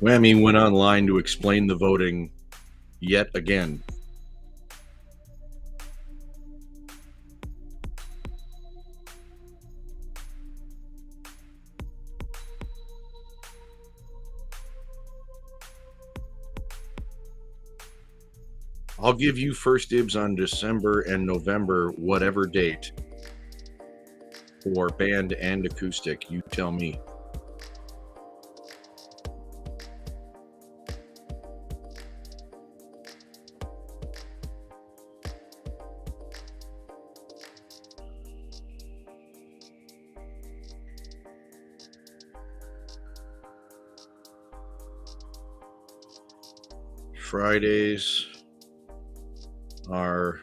WAMI went online to explain the voting yet again. I'll give you first dibs on December and November, whatever date, for band and acoustic. You tell me. Fridays are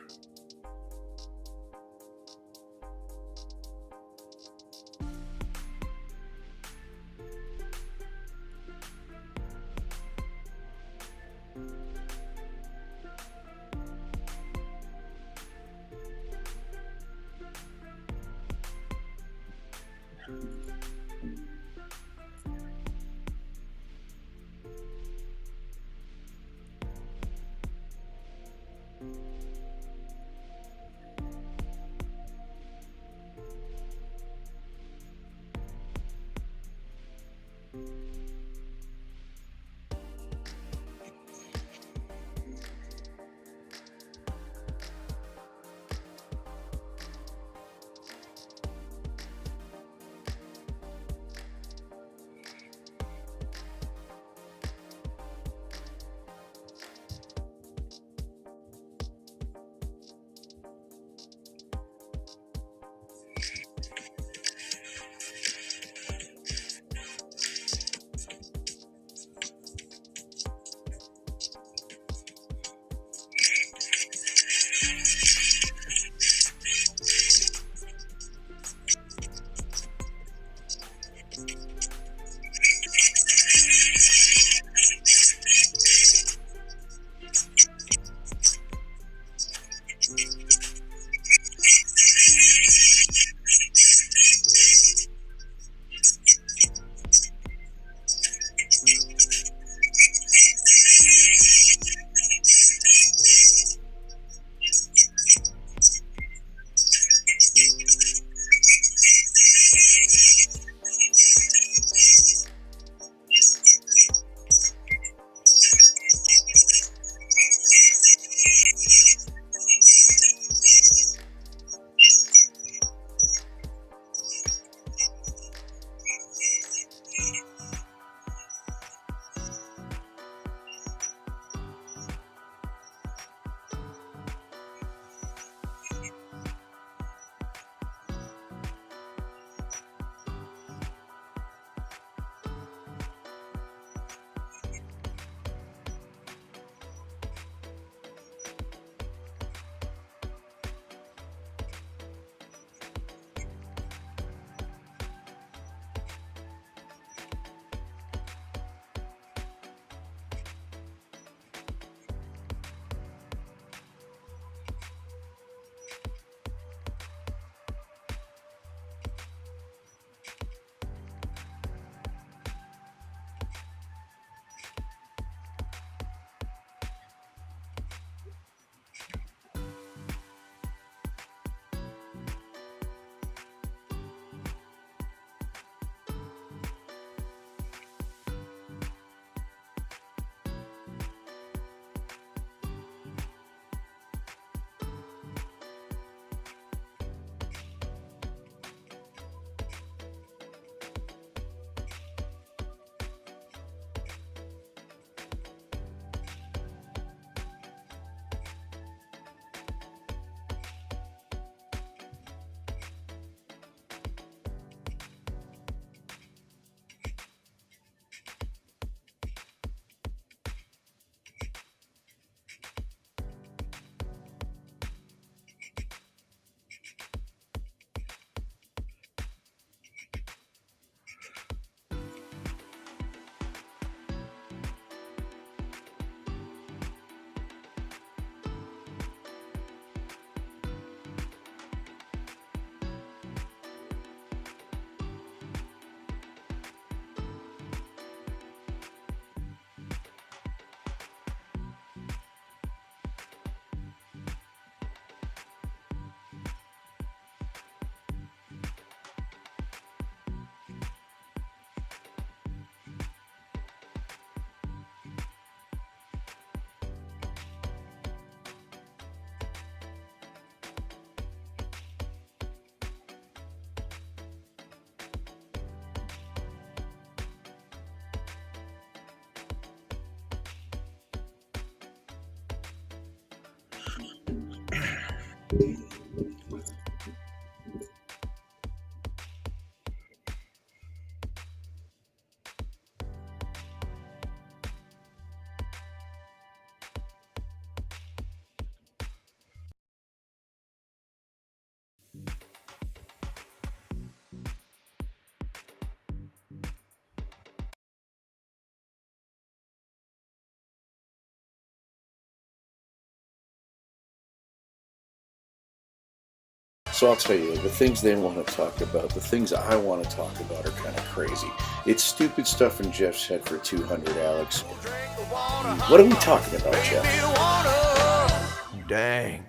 So I'll tell you, the things they want to talk about, the things I want to talk about are kind of crazy. It's stupid stuff in Jeff's head for 200, Alex. What are we talking about, Jeff? Dang.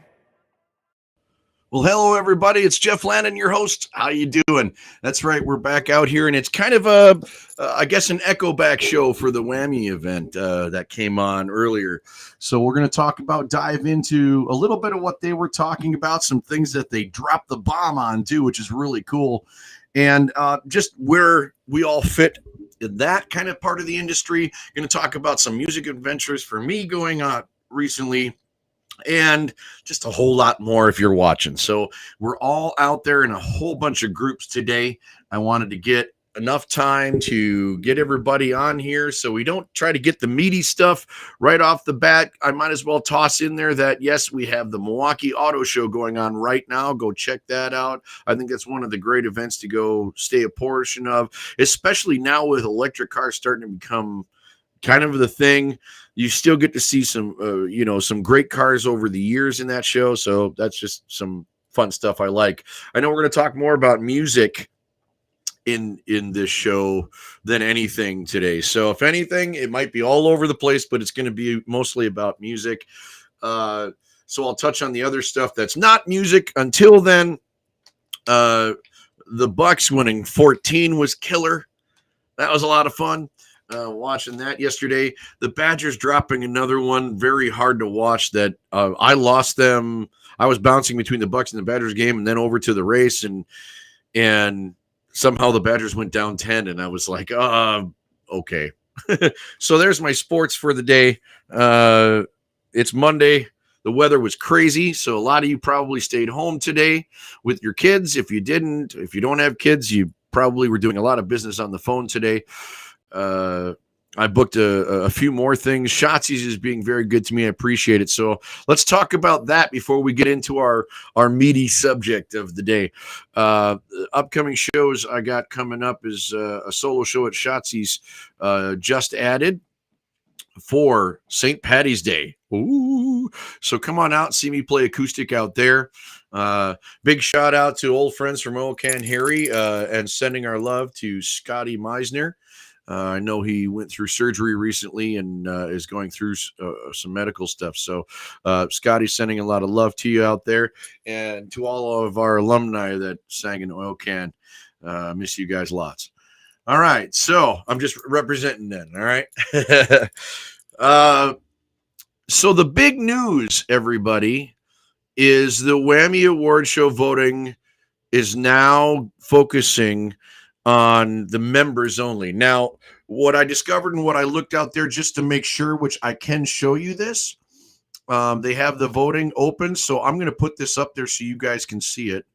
Well, hello, everybody. It's Geoff Landon, your host. How you doing? That's right. We're back out here, and it's kind of I guess, an echo back show for the WAMI event that came on earlier. So we're going to dive into a little bit of what they were talking about, some things that they dropped the bomb on, too, which is really cool, and just where we all fit in that kind of part of the industry. Going to talk about some music adventures for me going on recently, and just a whole lot more if you're watching. So we're all out there in a whole bunch of groups today. I wanted to get enough time to get everybody on here so we don't try to get the meaty stuff right off the bat. I might as well toss in there that, yes, we have the Milwaukee Auto Show going on right now. Go check that out. I think that's one of the great events to go stay a portion of, especially now with electric cars starting to become kind of the thing. You still get to see some, some great cars over the years in that show. So that's just some fun stuff I like. I know we're going to talk more about music in this show than anything today. So if anything, it might be all over the place, but it's going to be mostly about music. So I'll touch on the other stuff that's not music. Until then, the Bucks winning 14 was killer. That was a lot of fun. Watching that yesterday. The Badgers dropping another one, very hard to watch. That I lost them. I was bouncing between the Bucks and the Badgers game, and then over to the race, and somehow the Badgers went down 10, and I was like, okay. So there's my sports for the day. It's Monday. The weather was crazy, so a lot of you probably stayed home today with your kids. If you don't have kids, you probably were doing a lot of business on the phone today. I booked a few more things. Shotzi's is being very good to me. I appreciate it. So let's talk about that before we get into our meaty subject of the day. Upcoming shows I got coming up is a solo show at Shotzi's just added for St. Patty's Day. Ooh. So come on out and see me play acoustic out there. Big shout out to old friends from Oil Can Harry and sending our love to Scotty Meisner. I know he went through surgery recently and is going through some medical stuff. So Scotty's sending a lot of love to you out there, and to all of our alumni that sang in Oil Can. Miss you guys lots. All right. So I'm just representing then. All right. So the big news, everybody, is the WAMI Award Show voting is now focusing on the members only. Now, what I discovered and what I looked out there just to make sure, which I can show you this, they have the voting open. So I'm going to put this up there so you guys can see it.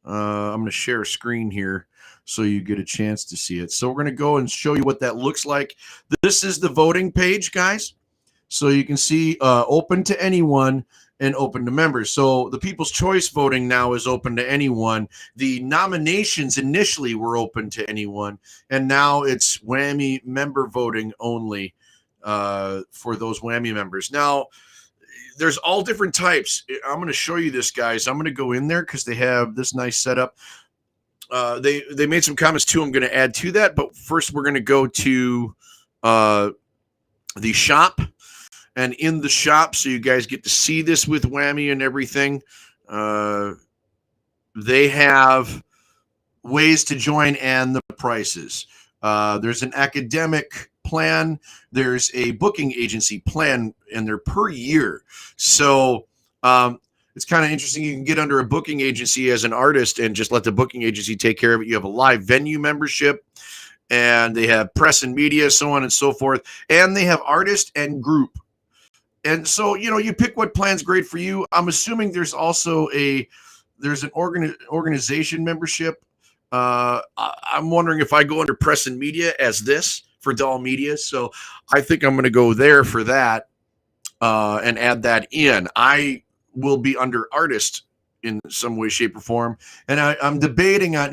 I'm going to share a screen here so you get a chance to see it. So we're going to go and show you what that looks like. This is the voting page, guys. So you can see open to anyone and open to members. So the People's Choice voting now is open to anyone. The nominations initially were open to anyone, and now it's WAMI member voting only for those WAMI members. Now, there's all different types. I'm going to show you this, guys. I'm going to go in there because they have this nice setup. They made some comments too. I'm going to add to that, but first we're going to go to the shop. And in the shop, so you guys get to see this with WAMI and everything, they have ways to join and the prices. There's an academic plan. There's a booking agency plan, and they're per year. So it's kind of interesting. You can get under a booking agency as an artist and just let the booking agency take care of it. You have a live venue membership, and they have press and media, so on and so forth. And they have artist and group And so, you pick what plan's great for you. I'm assuming there's also there's an organization membership. I'm wondering if I go under press and media as this for DAHL Media. So I think I'm going to go there for that and add that in. I will be under artist in some way, shape, or form. And I'm debating on,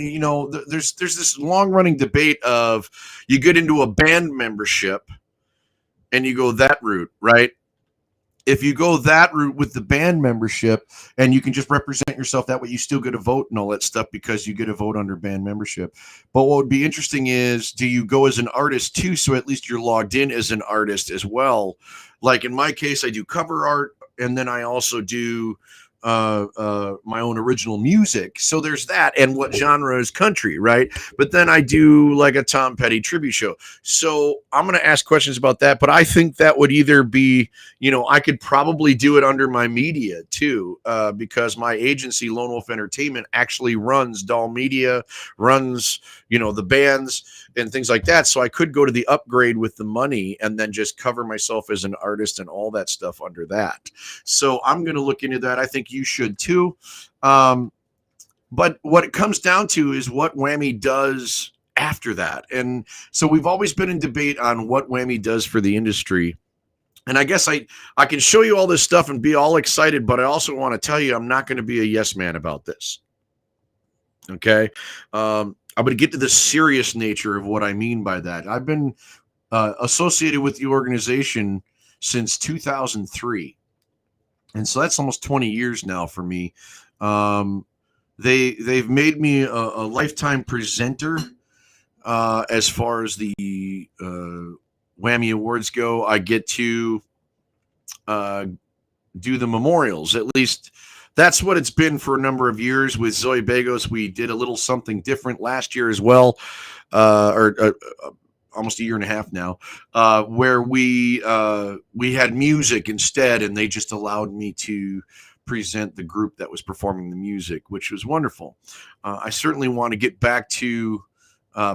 there's this long running debate of you get into a band membership and you go that route, right? If you go that route with the band membership and you can just represent yourself that way, you still get a vote and all that stuff because you get a vote under band membership. But what would be interesting is, do you go as an artist too? So at least you're logged in as an artist as well. Like in my case, I do cover art and then I also do my own original music. So there's that. And what genre is country, right? But then I do like a Tom Petty tribute show. So I'm going to ask questions about that. But I think that would either be, I could probably do it under my media too, because my agency, Lone Wolf Entertainment, actually runs DAHL Media, runs, the bands and things like that. So I could go to the upgrade with the money and then just cover myself as an artist and all that stuff under that. So I'm going to look into that. I think you should too. But what it comes down to is what WAMI does after that. And so we've always been in debate on what WAMI does for the industry. And I guess I can show you all this stuff and be all excited, but I also want to tell you I'm not going to be a yes man about this. Okay. I'm going to get to the serious nature of what I mean by that. I've been associated with the organization since 2003. And so that's almost 20 years now for me. They've made me a lifetime presenter as far as the WAMI Awards go. I get to do the memorials. At least that's what it's been for a number of years. With Zoe Bagos, we did a little something different last year as well, or almost a year and a half now, where we had music instead, and they just allowed me to present the group that was performing the music, which was wonderful. I certainly want to get back to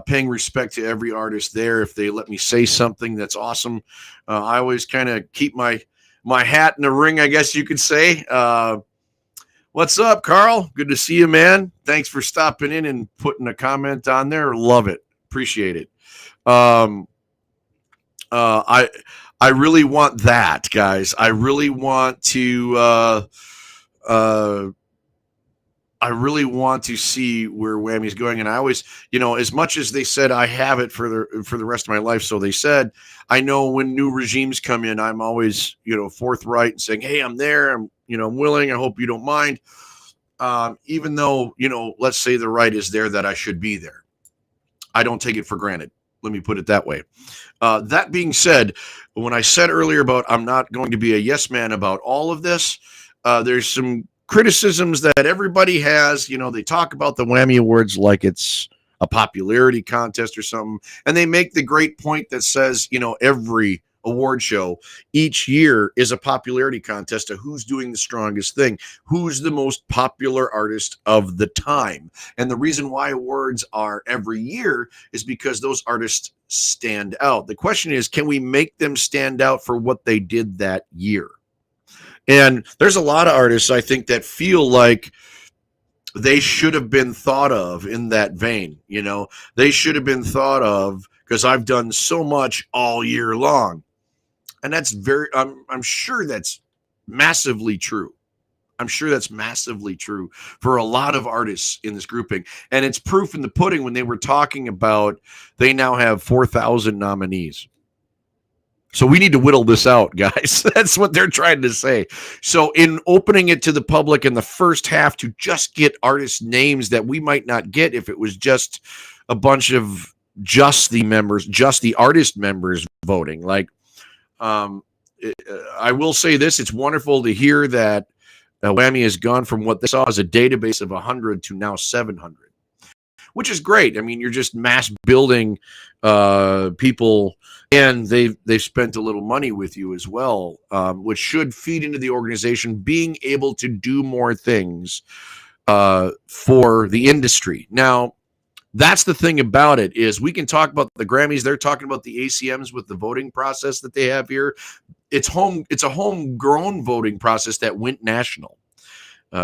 paying respect to every artist there. If they let me say something, that's awesome. I always kind of keep my hat in the ring, I guess you could say. What's up, Carl? Good to see you, man. Thanks for stopping in and putting a comment on there. Love it. Appreciate it. I really want that, guys. I really want to see where WAMI's going. And I always, as much as they said I have it for the rest of my life, so they said, I know when new regimes come in, I'm always, forthright and saying, hey, I'm there. I'm willing. I hope you don't mind. Even though, let's say the right is there that I should be there. I don't take it for granted. Let me put it that way. That being said, when I said earlier about I'm not going to be a yes man about all of this, there's some criticisms that everybody has. They talk about the WAMI Awards like it's a popularity contest or something. And they make the great point that says, every award show each year is a popularity contest of who's doing the strongest thing, who's the most popular artist of the time. And the reason why awards are every year is because those artists stand out. The question is, can we make them stand out for what they did that year? And there's a lot of artists, I think, that feel like they should have been thought of in that vein. They should have been thought of because I've done so much all year long. And that's I'm sure that's massively true. I'm sure that's massively true for a lot of artists in this grouping. And it's proof in the pudding when they were talking about they now have 4,000 nominees. So we need to whittle this out, guys. That's what they're trying to say. So in opening it to the public in the first half to just get artist names that we might not get if it was just a bunch of just the artist members voting. Like, I will say this, it's wonderful to hear that WAMI has gone from what they saw as a database of 100 to now 700, which is great. I mean, you're just mass building people, and they've spent a little money with you as well, which should feed into the organization being able to do more things for the industry. Now, that's the thing about it is we can talk about the Grammys. They're talking about the ACMs with the voting process that they have here. it's a homegrown voting process that went national.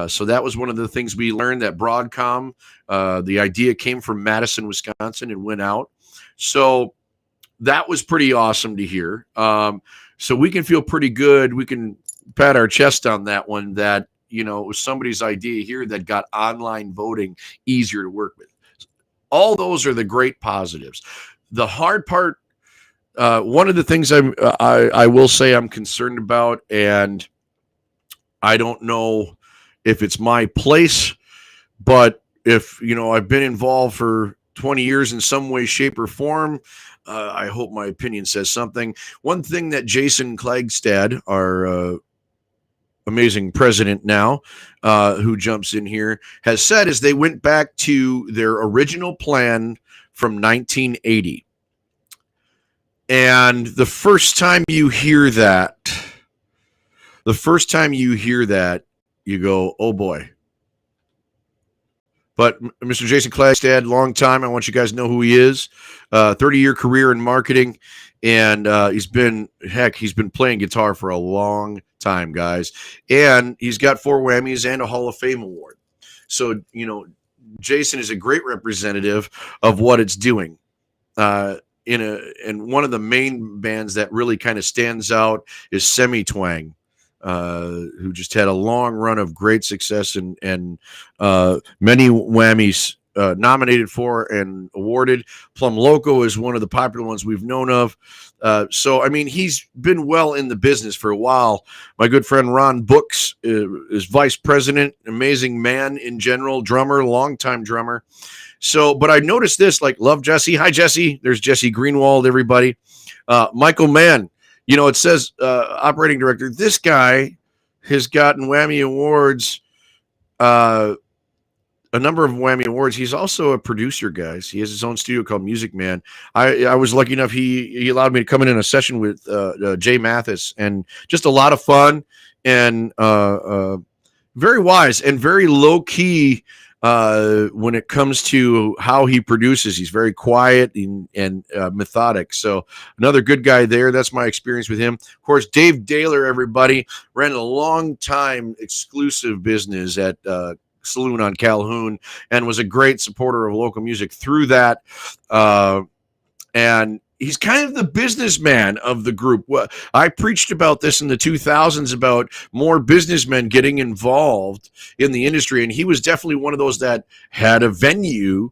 So that was one of the things we learned, that Broadcom, the idea came from Madison, Wisconsin, and went out. So that was pretty awesome to hear. So we can feel pretty good. We can pat our chest on that one, that, it was somebody's idea here that got online voting easier to work with. All those are the great positives. The hard part, one of the things I will say I'm concerned about, and I don't know if it's my place, but if, I've been involved for 20 years in some way, shape, or form, I hope my opinion says something. One thing that Jason Klagstad, our amazing president now, who jumps in here, has said is they went back to their original plan from 1980. And the first time you hear that, you go, oh boy. But Mr. Jason Klagstad, long time. I want you guys to know who he is. 30-year career in marketing. And he's been playing guitar for a long time, guys. And he's got 4 Whammies and a Hall of Fame award. So, Jason is a great representative of what it's doing. And one of the main bands that really kind of stands out is Semi-Twang, who just had a long run of great success and many Whammies nominated for and awarded. Plum Loco is one of the popular ones we've known of. So, I mean, he's been well in the business for a while. My good friend Ron Books is vice president, amazing man in general, drummer, longtime drummer. So, but I noticed this, love Jesse. Hi, Jesse. There's Jesse Greenwald, everybody. Michael Mann. It says operating director. This guy has gotten Whammy awards, a number of Whammy awards. He's also a producer, guys. He has his own studio called Music Man. I was lucky enough. He allowed me to come in a session with Jay Mathis, and just a lot of fun, and very wise and very low key when it comes to how he produces. He's very quiet and methodic. So another good guy there. That's my experience with him. Of course, Dave Daehler, everybody, ran a long time exclusive business at Saloon on Calhoun, and was a great supporter of local music through that. And he's kind of the businessman of the group. I preached about this in the 2000s, about more businessmen getting involved in the industry. And he was definitely one of those that had a venue,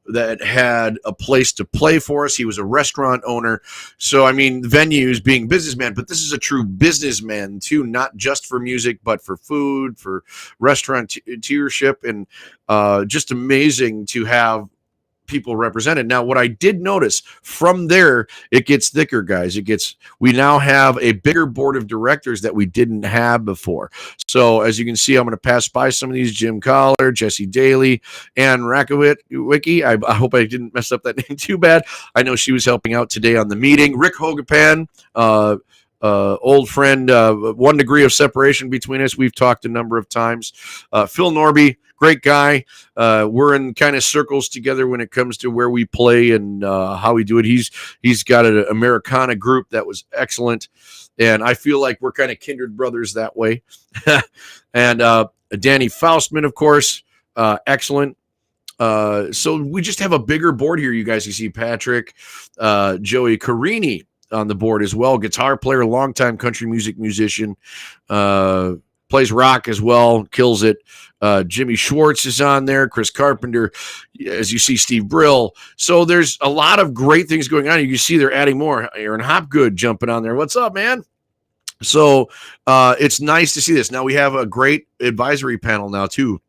that had a place to play for us. He was a restaurant owner. So, I mean, venues, being businessman, but this is a true businessman too, not just for music, but for food, for restaurateurship, and just amazing to have people represented. Now, what I did notice from there, it gets thicker, guys. We now have a bigger board of directors that we didn't have before. So as you can see, I'm going to pass by some of these: Jim Collar, Jesse Daly, Ann Rakowicki. I hope I didn't mess up that name too bad. I know she was helping out today on the meeting. Rick Hogapan, old friend, 1 degree of separation between us. We've talked a number of times. Phil Norby, great guy. We're in kind of circles together when it comes to where we play and how we do it. He's got an Americana group that was excellent, and I feel like we're kind of kindred brothers that way. And Danny Faustman, of course, excellent. So we just have a bigger board here. You guys can see Patrick, Joey Carini on the board as well, guitar player, longtime country music musician, plays rock as well, kills it. Jimmy Schwartz is on there, Chris Carpenter, as you see, Steve Brill. So there's a lot of great things going on. You can see they're adding more. Aaron Hopgood jumping on there. What's up, man? So it's nice to see this. Now we have a great advisory panel now too.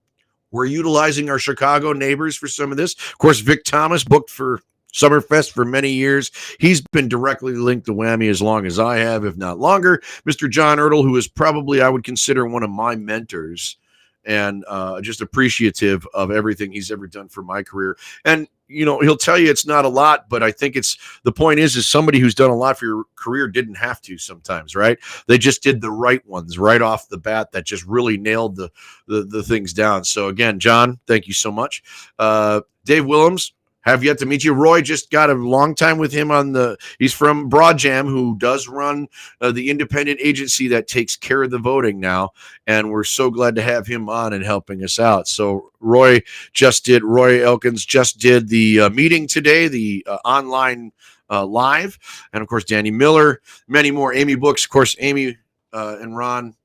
We're utilizing our Chicago neighbors for some of this. Of course, Vic Thomas, booked for Summerfest for many years. He's been directly linked to Whammy as long as I have, if not longer. Mr. John Ertl, who is probably, I would consider, one of my mentors, and just appreciative of everything he's ever done for my career. And, he'll tell you it's not a lot, but I think the point is somebody who's done a lot for your career didn't have to sometimes, right? They just did the right ones right off the bat that just really nailed the things down. So again, John, thank you so much. Dave Willems, have yet to meet you. Roy just got a long time with him he's from Broadjam, who does run the independent agency that takes care of the voting now. And we're so glad to have him on and helping us out. So Roy Elkins just did the meeting today, the online live. And of course, Danny Miller, many more, Amy Books, of course, Amy and Ron.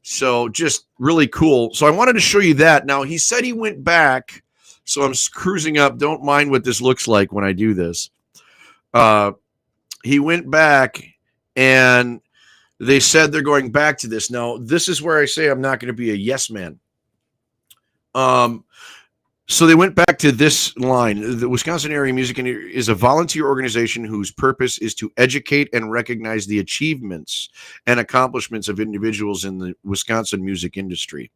So just really cool. So I wanted to show you that. Now he said he went back. So I'm cruising up. Don't mind what this looks like when I do this. He went back and they said they're going back to this. Now, this is where I say I'm not going to be a yes man. So they went back to this line. The Wisconsin Area Music is a volunteer organization whose purpose is to educate and recognize the achievements and accomplishments of individuals in the Wisconsin music industry.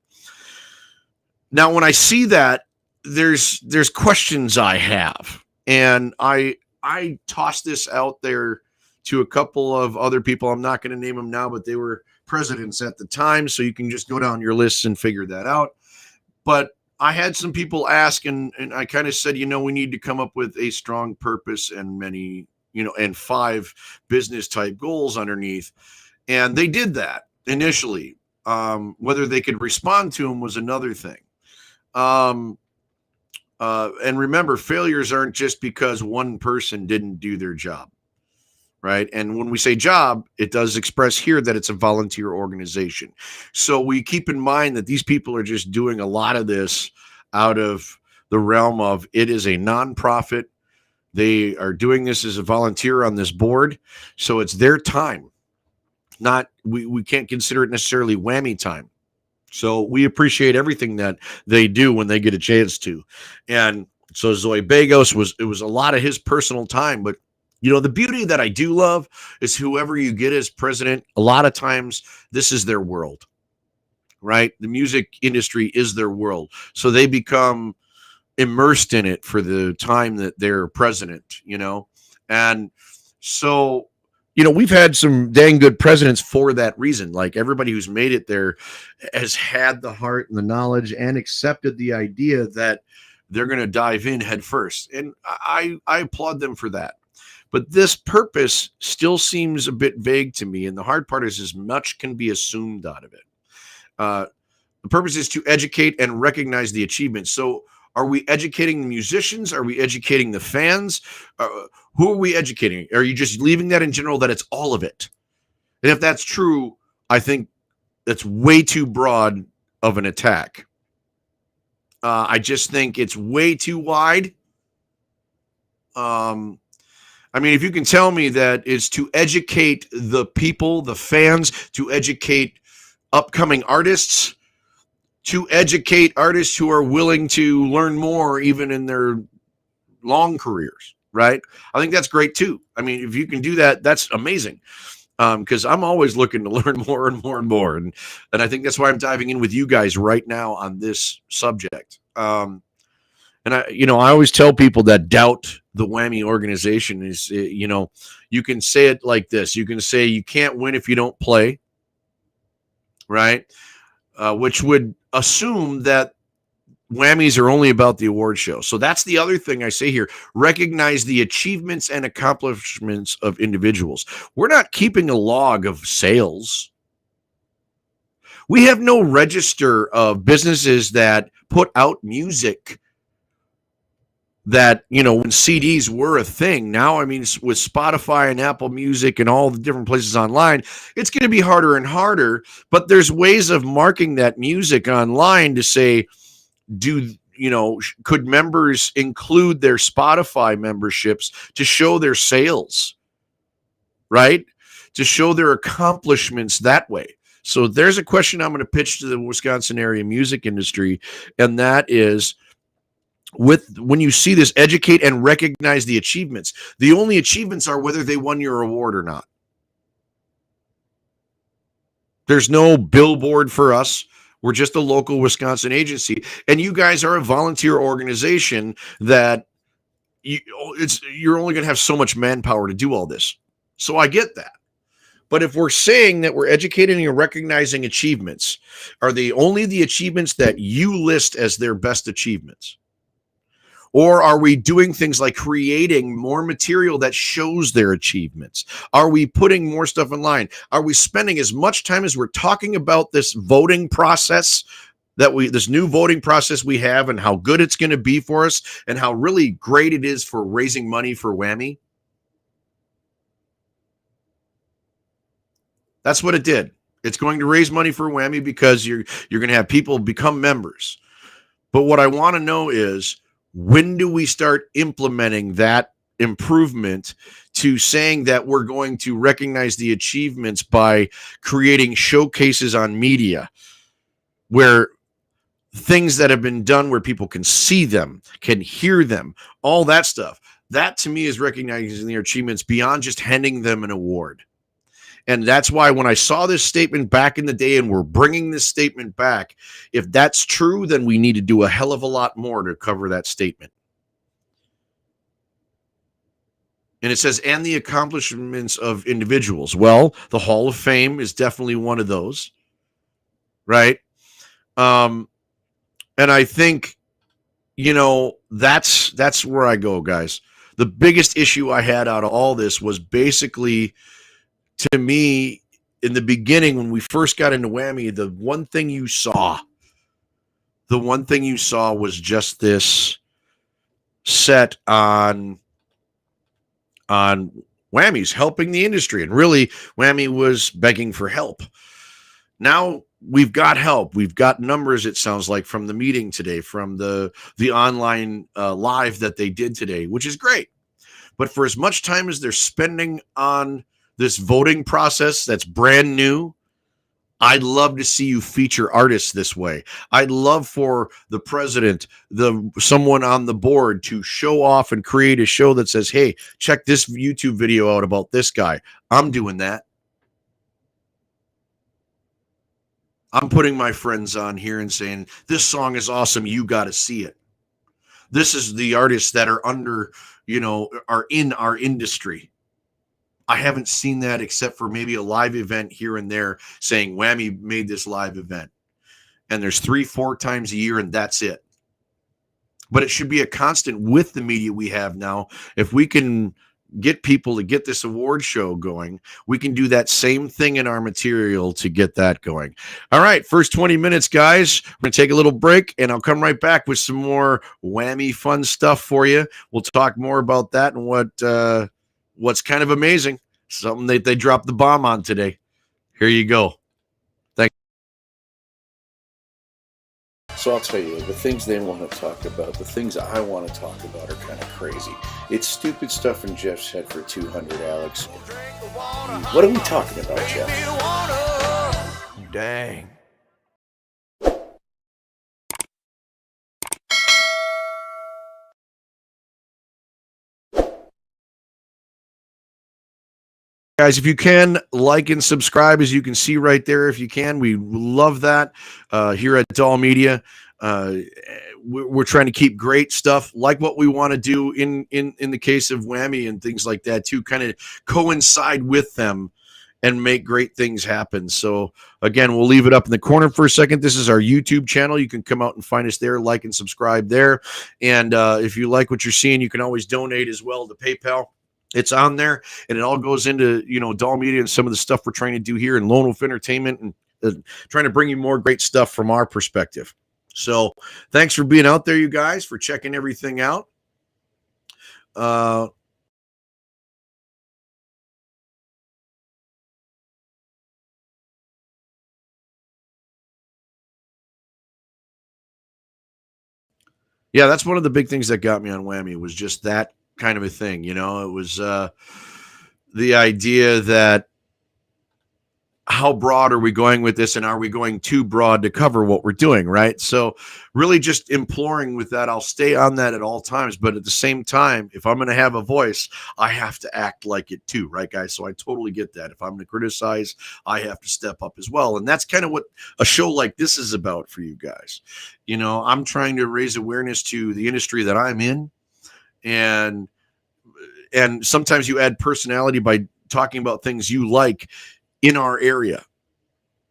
Now, when I see that, there's questions I have, and I tossed this out there to a couple of other people. I'm not going to name them now, but they were presidents at the time, so you can just go down your lists and figure that out. But I had some people ask, and I kind of said, we need to come up with a strong purpose and many, and 5 business type goals underneath, and they did that initially. Whether they could respond to them was another thing. And remember, failures aren't just because one person didn't do their job, right? And when we say job, it does express here that it's a volunteer organization. So we keep in mind that these people are just doing a lot of this out of the realm of it is a nonprofit. They are doing this as a volunteer on this board. So it's their time. We can't consider it necessarily WAMI time. So we appreciate everything that they do when they get a chance to. And so Zoe Bagos it was a lot of his personal time. But, the beauty that I do love is whoever you get as president, a lot of times this is their world, right? The music industry is their world. So they become immersed in it for the time that they're president, And so we've had some dang good presidents for that reason. Like everybody who's made it there has had the heart and the knowledge and accepted the idea that they're going to dive in head first. And I applaud them for that. But this purpose still seems a bit vague to me. And the hard part is as much can be assumed out of it. The purpose is to educate and recognize the achievements. So are we educating the musicians? Are we educating the fans? Who are we educating? Are you just leaving that in general that it's all of it? And if that's true, I think that's way too broad of an attack. I just think it's way too wide. If you can tell me that it's to educate the people, the fans, to educate upcoming artists, to educate artists who are willing to learn more even in their long careers, right? I think that's great too. If you can do that, that's amazing. Because I'm always looking to learn more and more and more. And I think that's why I'm diving in with you guys right now on this subject. And I always tell people that doubt the WAMI organization is, you can say it like this. You can say you can't win if you don't play, right? Which would assume that WAMIs are only about the award show. So that's the other thing I say here. Recognize the achievements and accomplishments of individuals. We're not keeping a log of sales. We have no register of businesses that put out music that, when CDs were a thing. Now, with Spotify and Apple Music and all the different places online, it's going to be harder and harder. But there's ways of marking that music online to say, could members include their Spotify memberships to show their sales, right? To show their accomplishments that way. So there's a question I'm going to pitch to the Wisconsin area music industry, and that is, when you see this, educate and recognize the achievements. The only achievements are whether they won your award or not. There's no billboard for us. We're just a local Wisconsin agency. And you guys are a volunteer organization that you're only going to have so much manpower to do all this. So I get that. But if we're saying that we're educating and recognizing achievements, are they only the achievements that you list as their best achievements? Or are we doing things like creating more material that shows their achievements? Are we putting more stuff online? Are we spending as much time as we're talking about this voting process, this new voting process we have, and how good it's going to be for us and how really great it is for raising money for WAMI? That's what it did. It's going to raise money for WAMI because you're going to have people become members. But what I want to know is, when do we start implementing that improvement to saying that we're going to recognize the achievements by creating showcases on media where things that have been done where people can see them, can hear them, all that stuff? That to me is recognizing their achievements beyond just handing them an award. And that's why when I saw this statement back in the day, and we're bringing this statement back, if that's true, then we need to do a hell of a lot more to cover that statement. And it says, and the accomplishments of individuals. Well, the Hall of Fame is definitely one of those, right? And I think, that's where I go, guys. The biggest issue I had out of all this was basically, to me, in the beginning, when we first got into WAMI, the one thing you saw was just this set on WAMI's helping the industry. And really, WAMI was begging for help. Now we've got help. We've got numbers, it sounds like, from the meeting today, from the online live that they did today, which is great. But for as much time as they're spending on this voting process that's brand new, I'd love to see you feature artists this way. I'd love for the president, someone on the board, to show off and create a show that says, hey, check this YouTube video out about this guy. I'm doing that. I'm putting my friends on here and saying, this song is awesome. You got to see it. This is the artists that are are in our industry. I haven't seen that except for maybe a live event here and there saying WAMI made this live event. And there's 3-4 times a year, and that's it. But it should be a constant with the media we have now. If we can get people to get this award show going, we can do that same thing in our material to get that going. All right, first 20 minutes, guys. We're going to take a little break, and I'll come right back with some more WAMI fun stuff for you. We'll talk more about that and what's kind of amazing, something that they dropped the bomb on today. Here you go. Thanks. So I'll tell you, the things they want to talk about, the things I want to talk about are kind of crazy. It's stupid stuff in Jeff's head for 200, Alex. What are we talking about, Jeff? Dang. Guys, if you can, like and subscribe, as you can see right there. If you can, we love that here at DAHL Media. We're trying to keep great stuff like what we want to do in the case of WAMI and things like that too, kind of coincide with them and make great things happen. So again, we'll leave it up in the corner for a second. This is our YouTube channel. You can come out and find us there, like and subscribe there. And if you like what you're seeing, you can always donate as well to PayPal. It's on there, and it all goes into, DAHL Media and some of the stuff we're trying to do here in Lone Wolf Entertainment, and trying to bring you more great stuff from our perspective. So thanks for being out there, you guys, for checking everything out. Yeah, that's one of the big things that got me on WAMI, was just that kind of a thing. It was the idea that, how broad are we going with this, and are we going too broad to cover what we're doing, right? So really just imploring with that. I'll stay on that at all times, but at the same time, if I'm going to have a voice, I have to act like it too, right, guys? So I totally get that. If I'm going to criticize, I have to step up as well. And that's kind of what a show like this is about for you guys. I'm trying to raise awareness to the industry that I'm in, and sometimes you add personality by talking about things you like in our area.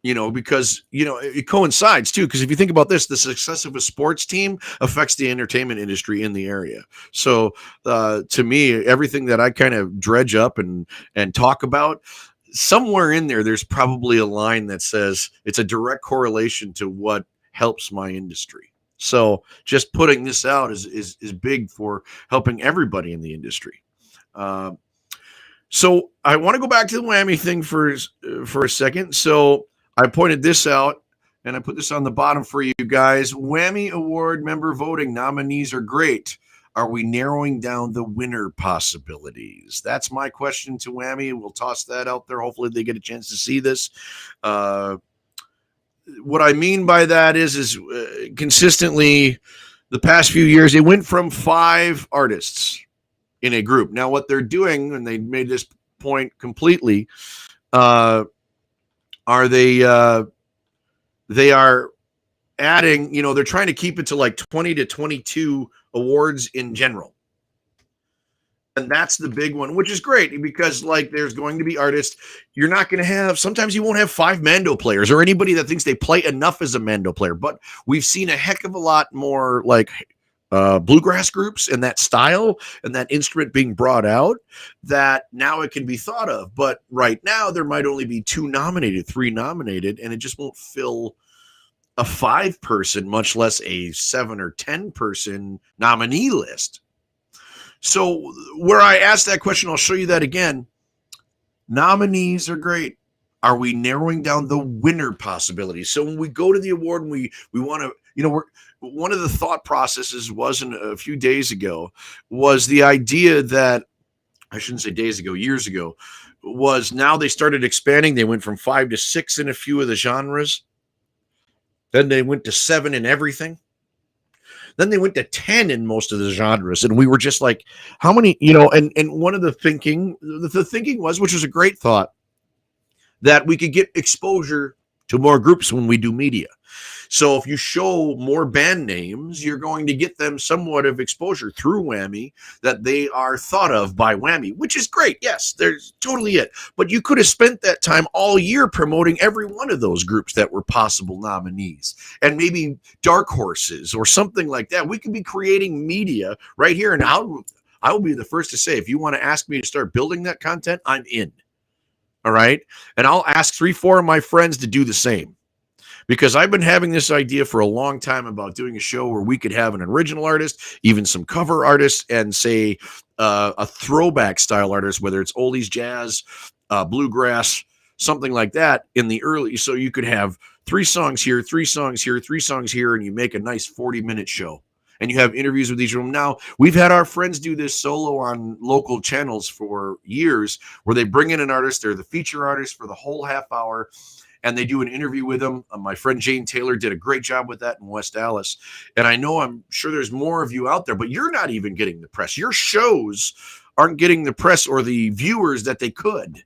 because, it coincides too. Because if you think about this, the success of a sports team affects the entertainment industry in the area. So to me, everything that I kind of dredge up and talk about, somewhere in there, there's probably a line that says it's a direct correlation to what helps my industry. So just putting this out is big for helping everybody in the industry. So I want to go back to the WAMI thing for a second. So I pointed this out and I put this on the bottom for you guys. WAMI Award member voting nominees are great. Are we narrowing down the winner possibilities? That's my question to WAMI. We'll toss that out there. Hopefully they get a chance to see this. What I mean by that is consistently the past few years, it went from 5 artists in a group. Now what they're doing, and they made this point completely, are they are adding, they're trying to keep it to like 20 to 22 awards in general. And that's the big one, which is great because like there's going to be artists you're not going to have. Sometimes you won't have 5 Mando players or anybody that thinks they play enough as a Mando player. But we've seen a heck of a lot more like bluegrass groups and that style and that instrument being brought out that now it can be thought of. But right now there might only be 2 nominated, 3 nominated, and it just won't fill a 5-person, much less a 7 or 10-person nominee list. So where I asked that question, I'll show you that again. Nominees are great. Are we narrowing down the winner possibilities? So when we go to the award and we want to, one of the thought processes wasn't a few days ago was the idea that, I shouldn't say days ago, years ago, was now they started expanding. They went from 5 to 6 in a few of the genres. Then they went to 7 in everything. Then they went to 10 in most of the genres. And we were just like, how many, and one of the thinking was, which was a great thought, that we could get exposure to more groups when we do media. So if you show more band names, you're going to get them somewhat of exposure through WAMI that they are thought of by WAMI, which is great. Yes, there's totally it. But you could have spent that time all year promoting every one of those groups that were possible nominees and maybe dark horses or something like that. We could be creating media right here. And I will be the first to say, if you want to ask me to start building that content, I'm in. All right. And I'll ask 3-4 of my friends to do the same. Because I've been having this idea for a long time about doing a show where we could have an original artist, even some cover artists, and say a throwback style artist, whether it's oldies, jazz, bluegrass, something like that in the early. So you could have 3 songs here, 3 songs here, 3 songs here, and you make a nice 40-minute show. And you have interviews with each of them. Now, we've had our friends do this solo on local channels for years where they bring in an artist. They're the feature artist for the whole half hour. And they do an interview with them. My friend Jane Taylor did a great job with that in West Dallas. And I'm sure there's more of you out there, but you're not even getting the press. Your shows aren't getting the press or the viewers that they could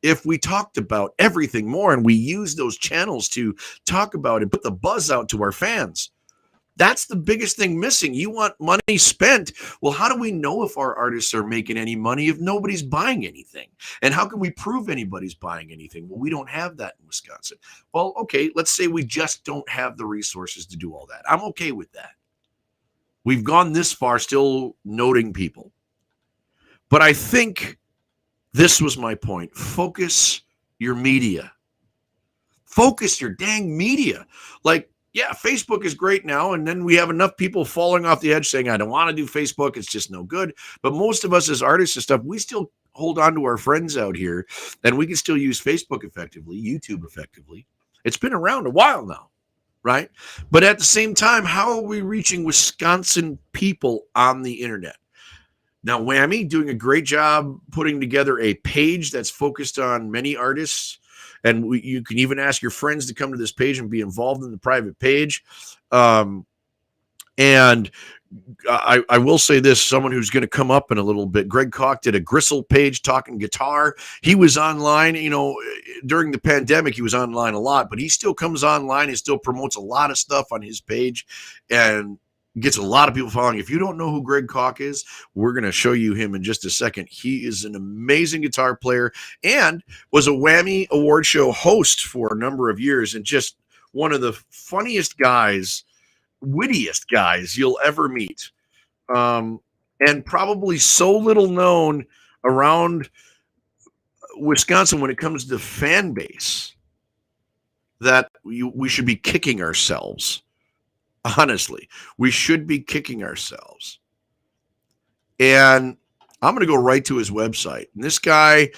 if we talked about everything more and we use those channels to talk about and put the buzz out to our fans. That's the biggest thing missing. You want money spent. Well, how do we know if our artists are making any money if nobody's buying anything? And how can we prove anybody's buying anything? Well, we don't have that in Wisconsin. Well, okay, let's say we just don't have the resources to do all that. I'm okay with that. We've gone this far still noting people. But I think this was my point. Focus your media. Focus your dang media. Like, yeah, Facebook is great now. And then we have enough people falling off the edge saying, I don't want to do Facebook. It's just no good. But most of us as artists and stuff, we still hold on to our friends out here and we can still use Facebook effectively, YouTube effectively. It's been around a while now, right? But at the same time, how are we reaching Wisconsin people on the internet? Now, WAMI doing a great job putting together a page that's focused on many artists. And you can even ask your friends to come to this page and be involved in the private page. And I will say this, someone who's going to come up in a little bit, Greg Koch did a Gristle page talking guitar. He was online, during the pandemic, he was online a lot, but he still comes online and still promotes a lot of stuff on his page. And Gets a lot of people following. If you don't know who Greg Koch is, we're going to show you him in just a second. He is an amazing guitar player and was a WAMI award show host for a number of years, and just one of the funniest guys, wittiest guys you'll ever meet. And probably so little known around Wisconsin when it comes to fan base that we should be kicking ourselves. Honestly, we should be kicking ourselves. And I'm going to go right to his website. And this guy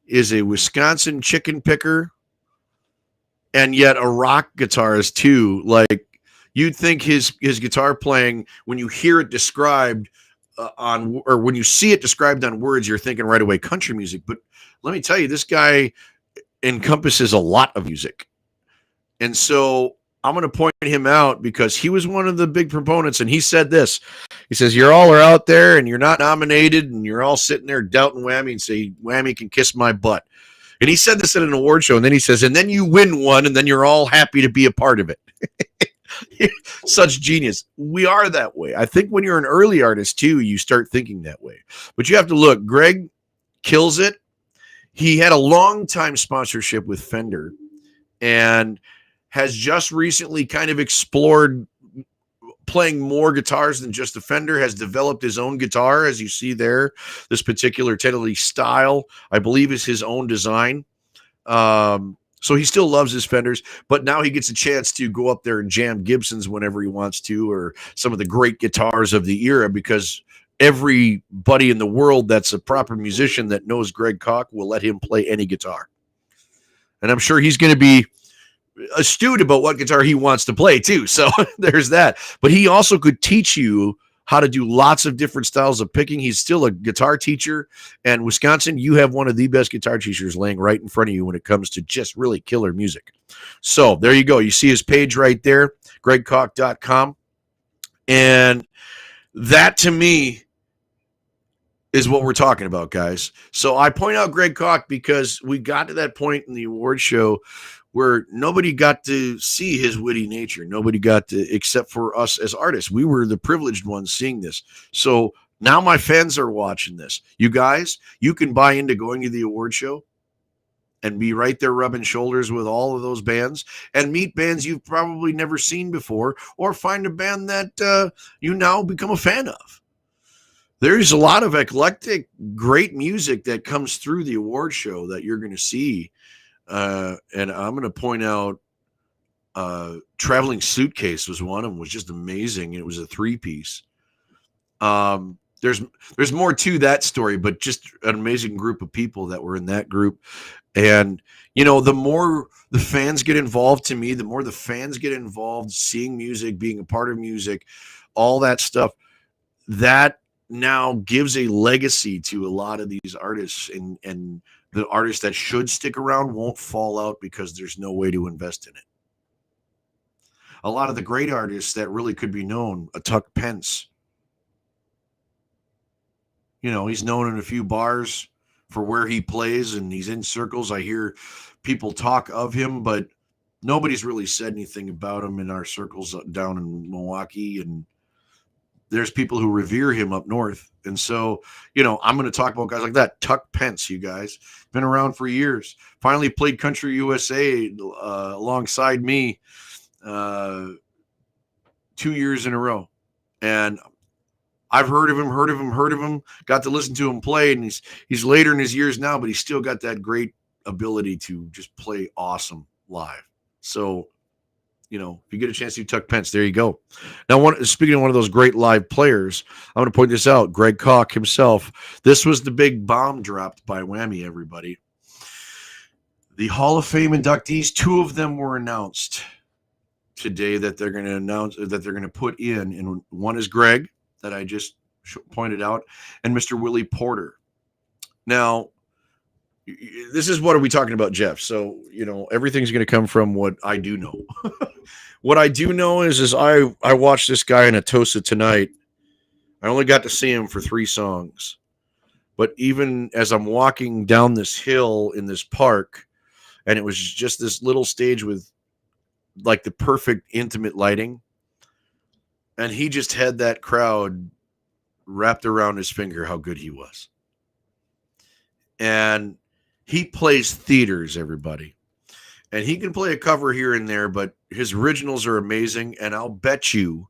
is a Wisconsin chicken picker and yet a rock guitarist too. Like, you'd think his guitar playing, when you hear it described or when you see it described on words, you're thinking right away country music. But let me tell you, this guy encompasses a lot of music. And so I'm going to point him out because he was one of the big proponents, and he said this. He says, "You all are out there and you're not nominated, and you're all sitting there doubting WAMI and say, WAMI can kiss my butt." And he said this at an award show, and then he says, "And then you win one, and then you're all happy to be a part of it." Such genius. We are that way. I think when you're an early artist too, you start thinking that way. But you have to look. Greg kills it. He had a long time sponsorship with Fender and has just recently kind of explored playing more guitars than just the Fender, has developed his own guitar, as you see there. This particular Teddy style, I believe, is his own design. So he still loves his Fenders, but now he gets a chance to go up there and jam Gibsons whenever he wants to, or some of the great guitars of the era, because everybody in the world that's a proper musician that knows Greg Koch will let him play any guitar. And I'm sure he's going to be astute about what guitar he wants to play too. So there's that. But he also could teach you how to do lots of different styles of picking. He's still a guitar teacher. And Wisconsin, you have one of the best guitar teachers laying right in front of you when it comes to just really killer music. So there you go. You see his page right there, gregkoch.com. And that to me is what we're talking about, guys. So I point out Greg Koch because we got to that point in the award show where nobody got to see his witty nature. Nobody got to, except for us as artists. We were the privileged ones seeing this. So now my fans are watching this. You guys, you can buy into going to the award show and be right there rubbing shoulders with all of those bands and meet bands you've probably never seen before, or find a band that you now become a fan of. There's a lot of eclectic, great music that comes through the award show that you're going to see. And I'm going to point out Traveling Suitcase was one of them, was just amazing. It was a 3-piece. There's more to that story, but just an amazing group of people that were in that group. And, you know, the more the fans get involved, to me, the more the fans get involved, seeing music, being a part of music, all that stuff, that now gives a legacy to a lot of these artists, and the artists that should stick around won't fall out because there's no way to invest in it. A lot of the great artists that really could be known, a Tuck Pence, you know, he's known in a few bars for where he plays, and he's in circles. I hear people talk of him, but nobody's really said anything about him in our circles down in Milwaukee, and there's people who revere him up north. And so, you know, I'm going to talk about guys like that. Tuck Pence, you guys, been around for years. Finally played Country USA alongside me 2 years in a row. And I've heard of him, got to listen to him play. And he's later in his years now, but he's still got that great ability to just play awesome live. So, you know, if you get a chance to Tuck Pence, there you go. Now, speaking of one of those great live players, I'm going to point this out. Greg Koch himself. This was the big bomb dropped by WAMI, everybody. The Hall of Fame inductees, 2 of them were announced today that they're going to announce, that they're going to put in. And one is Greg, that I just pointed out, and Mr. Willie Porter. Now, this is, what are we talking about, Jeff? So, you know, everything's going to come from what I do know. What I do know is I watched this guy in Atosa tonight. I only got to see him for 3 songs. But even as I'm walking down this hill in this park, and it was just this little stage with like the perfect intimate lighting, And he just had that crowd wrapped around his finger how good he was. And he plays theaters, everybody. And he can play a cover here and there, but his originals are amazing. And I'll bet you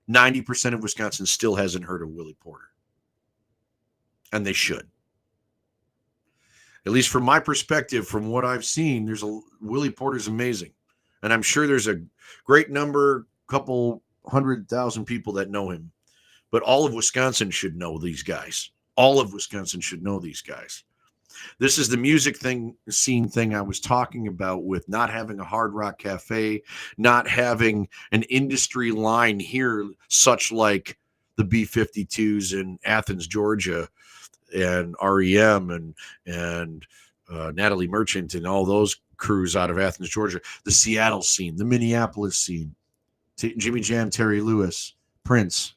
90% of Wisconsin still hasn't heard of Willie Porter. And they should. At least from my perspective, from what I've seen, Willie Porter's amazing. And I'm sure there's a great number, couple 100,000 people that know him. But all of Wisconsin should know these guys. All of Wisconsin should know these guys. This is the music scene thing I was talking about, with not having a Hard Rock Cafe, not having an industry line here, such like the B-52s in Athens, Georgia, and REM and Natalie Merchant and all those crews out of Athens, Georgia. The Seattle scene, the Minneapolis scene, Jimmy Jam, Terry Lewis, Prince,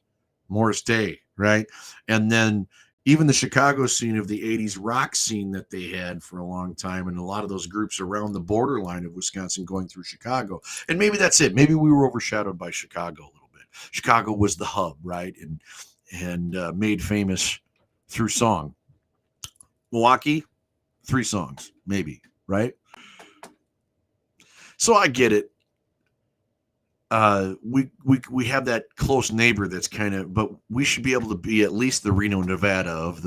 Morris Day, right? And then even the Chicago scene of the 80s rock scene that they had for a long time, and a lot of those groups around the borderline of Wisconsin going through Chicago. And maybe that's it. Maybe we were overshadowed by Chicago a little bit. Chicago was the hub, right? And made famous through song. Milwaukee, 3 songs, maybe, right? So I get it. We have that close neighbor that's kind of, but we should be able to be at least the Reno, Nevada of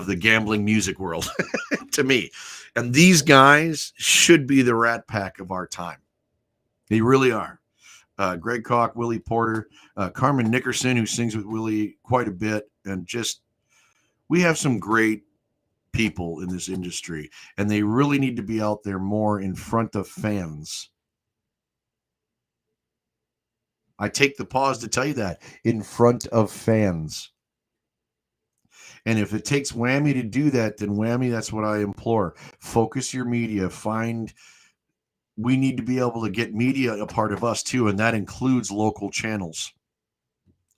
the gambling music world to me. And these guys should be the Rat Pack of our time. They really are. Greg Koch, Willie Porter, Carmen Nickerson, who sings with Willie quite a bit, and just, we have some great people in this industry, and they really need to be out there more in front of fans. I take the pause to tell you that, in front of fans. And if it takes WAMI to do that, then WAMI, that's what I implore. Focus your media. We need to be able to get media a part of us too, and that includes local channels.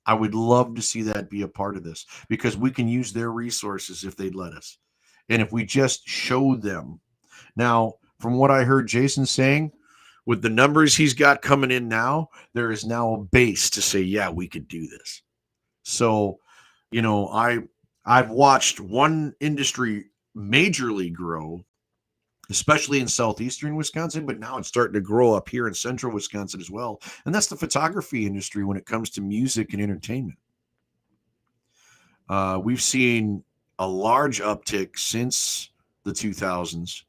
I would love to see that be a part of this, because we can use their resources if they'd let us. And if we just show them. Now, from what I heard Jason saying, with the numbers he's got coming in now, there is now a base to say, yeah, we could do this. So, I've watched one industry majorly grow, especially in southeastern Wisconsin, but now it's starting to grow up here in central Wisconsin as well. And that's the photography industry when it comes to music and entertainment. We've seen a large uptick since the 2000s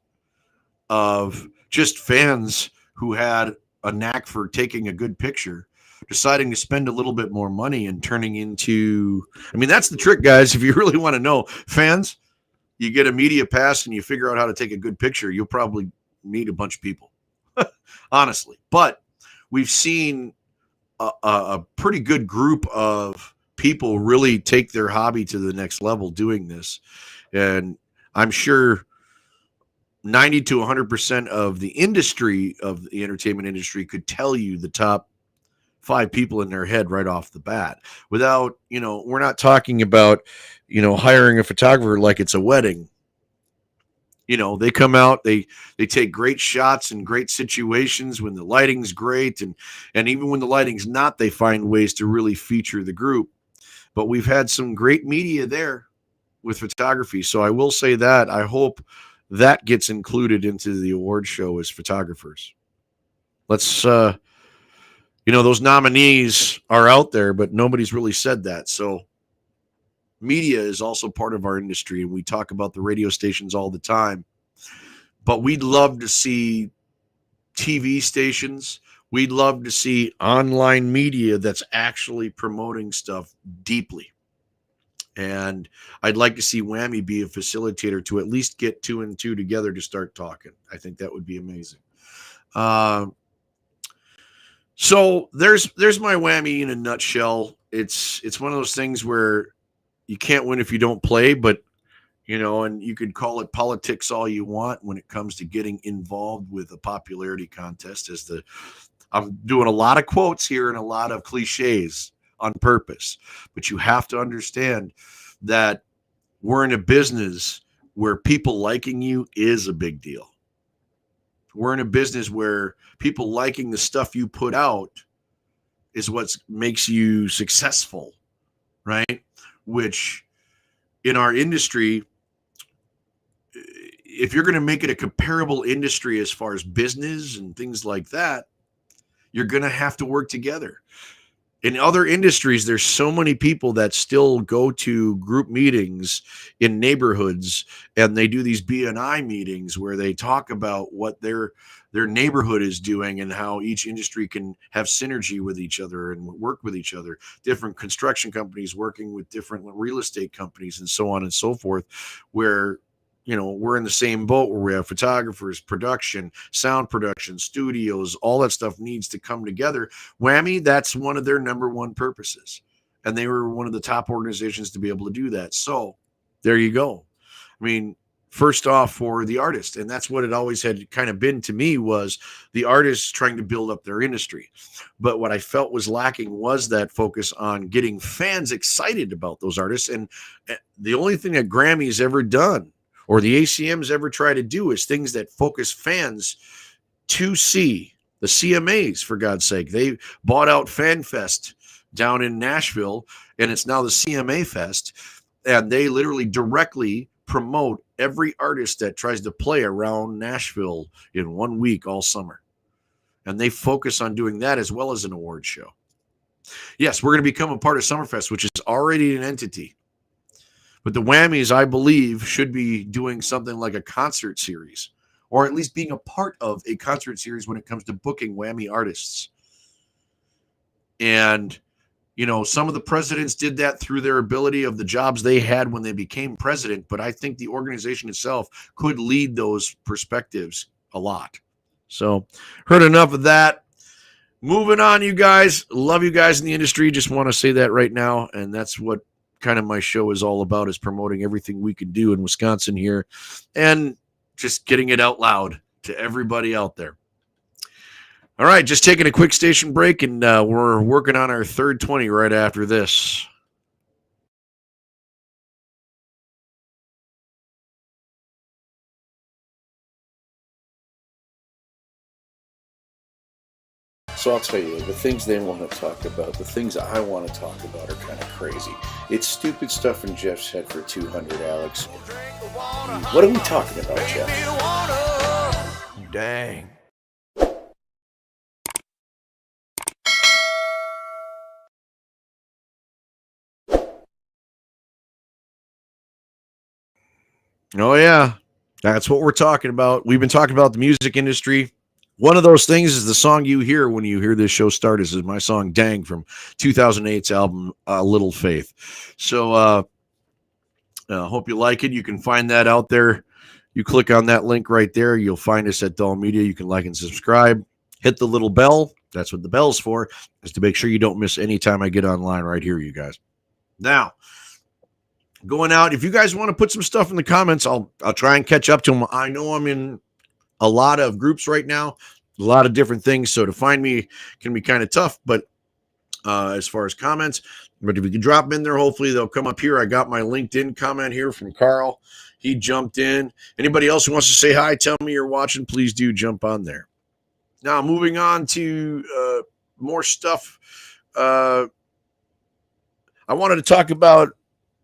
of just fans who had a knack for taking a good picture, deciding to spend a little bit more money and turning into, that's the trick, guys. If you really want to know, fans, you get a media pass and you figure out how to take a good picture, you'll probably meet a bunch of people, honestly. But we've seen a pretty good group of people really take their hobby to the next level doing this. And I'm sure 90 to 100% of the industry, of the entertainment industry, could tell you the top 5 people in their head right off the bat, without, we're not talking about, hiring a photographer like it's a wedding. They come out, they take great shots in great situations when the lighting's great. And even when the lighting's not, they find ways to really feature the group. But we've had some great media there with photography. So I will say that I hope that gets included into the award show as photographers. Let's, those nominees are out there, but nobody's really said that. So media is also part of our industry, and we talk about the radio stations all the time. But we'd love to see TV stations. We'd love to see online media that's actually promoting stuff deeply. And I'd like to see WAMI be a facilitator to at least get 2 and 2 together to start talking. I think that would be amazing. So there's my WAMI in a nutshell. It's one of those things where you can't win if you don't play, but and you could call it politics all you want when it comes to getting involved with a popularity contest. I'm doing a lot of quotes here and a lot of cliches on purpose, but you have to understand that we're in a business where people liking you is a big deal. We're in a business where people liking the stuff you put out is what makes you successful, right? Which in our industry, if you're going to make it a comparable industry as far as business and things like that, you're going to have to work together. In other industries, there's so many people that still go to group meetings in neighborhoods, and they do these B&I meetings where they talk about what their neighborhood is doing and how each industry can have synergy with each other and work with each other. Different construction companies working with different real estate companies and so on and so forth, where we're in the same boat, where we have photographers, production, sound production, studios, all that stuff needs to come together. WAMI, that's one of their number one purposes. And they were one of the top organizations to be able to do that. So there you go. I mean, first off, for the artist, and that's what it always had kind of been to me, was the artists trying to build up their industry. But what I felt was lacking was that focus on getting fans excited about those artists. And the only thing that Grammy's ever done, or the ACM's ever try to do, is things that focus fans to see. The CMAs, for God's sake, they bought out Fan Fest down in Nashville, and it's now the CMA Fest, and they literally directly promote every artist that tries to play around Nashville in 1 week all summer. And they focus on doing that as well as an award show. Yes, we're going to become a part of Summerfest, which is already an entity. But the WAMIs, I believe, should be doing something like a concert series, or at least being a part of a concert series when it comes to booking WAMI artists. And, some of the presidents did that through their ability of the jobs they had when they became president. But I think the organization itself could lead those perspectives a lot. So, heard enough of that. Moving on, you guys. Love you guys in the industry. Just want to say that right now. And that's what kind of my show is all about, is promoting everything we can do in Wisconsin here and just getting it out loud to everybody out there. All right, just taking a quick station break, and we're working on our third 20 right after this. So I'll tell you, the things they want to talk about, the things I want to talk about are kind of crazy. It's stupid stuff in Jeff's head for 200, Alex. What are we talking about, Jeff? Dang. Oh, yeah. That's what we're talking about. We've been talking about the music industry. One of those things is the song you hear when you hear this show start. This is my song, Dang, from 2008's album, Little Faith. So hope you like it. You can find that out there. You click on that link right there. You'll find us at DAHL Media. You can like and subscribe. Hit the little bell. That's what the bell's for, is to make sure you don't miss any time I get online right here, you guys. Now, going out, if you guys want to put some stuff in the comments, I'll try and catch up to them. I know I'm in a lot of groups right now, a lot of different things, so to find me can be kind of tough, but as far as comments, but if you can drop them in there, hopefully they'll come up here. I got my LinkedIn comment here from Carl. He jumped in. Anybody else who wants to say hi, tell me you're watching, please do jump on there. Now, moving on to more stuff. I wanted to talk about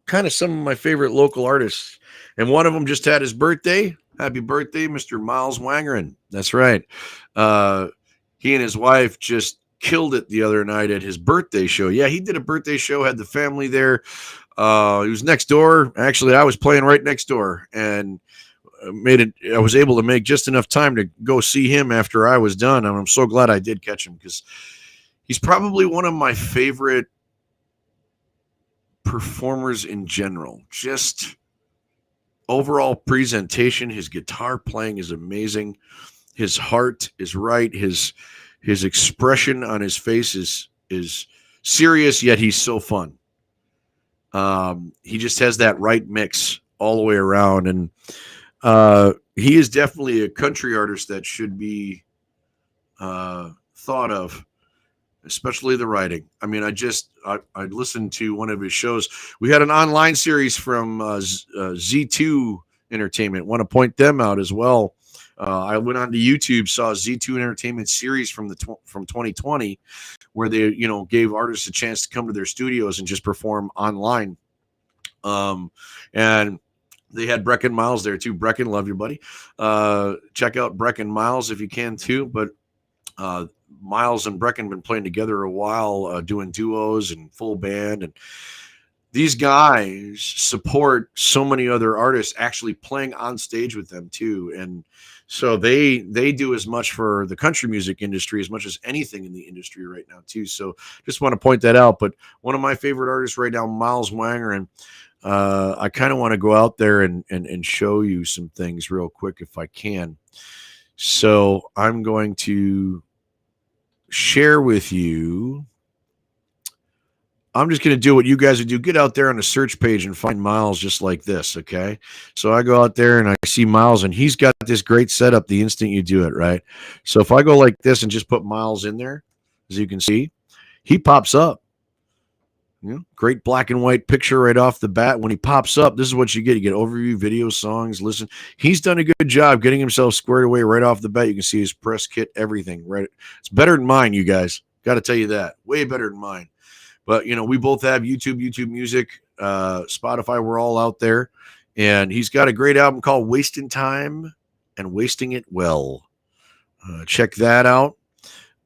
kind of some of my favorite local artists, and one of them just had his birthday. Happy birthday, Mr. Miles Wangerin. That's right. He and his wife just killed it the other night at his birthday show. Yeah, he did a birthday show, had the family there. He was next door. Actually, I was playing right next door, and I was able to make just enough time to go see him after I was done. And I'm so glad I did catch him, because he's probably one of my favorite performers in general. Just overall presentation, his guitar playing is amazing. His heart is right. His expression on his face is serious, yet he's so fun. He just has that right mix all the way around, and he is definitely a country artist that should be thought of, especially the writing. I mean, I listened to one of his shows. We had an online series from Z2 Entertainment. Want to point them out as well. I went on to YouTube, saw a Z2 Entertainment series from from 2020, where they gave artists a chance to come to their studios and just perform online. And they had Brecken Miles there too. Brecken, love you, buddy. Check out Brecken Miles if you can too. But Miles and Brecken have been playing together a while, doing duos and full band. And these guys support so many other artists actually playing on stage with them too. And so they do as much for the country music industry as much as anything in the industry right now too. So just want to point that out. But one of my favorite artists right now, Miles Wanger, and I kind of want to go out there and show you some things real quick if I can. So I'm going to share with you. I'm just going to do what you guys would do. Get out there on the search page and find Miles just like this, okay? So I go out there and I see Miles, and he's got this great setup the instant you do it, right? So if I go like this and just put Miles in there, as you can see, he pops up. Great black and white picture right off the bat. When he pops up, this is what you get. You get overview, video, songs, listen. He's done a good job getting himself squared away right off the bat. You can see his press kit, everything, right? It's better than mine, you guys. Got to tell you that. Way better than mine. But, we both have YouTube Music, Spotify. We're all out there. And he's got a great album called Wasting Time and Wasting It Well. Check that out.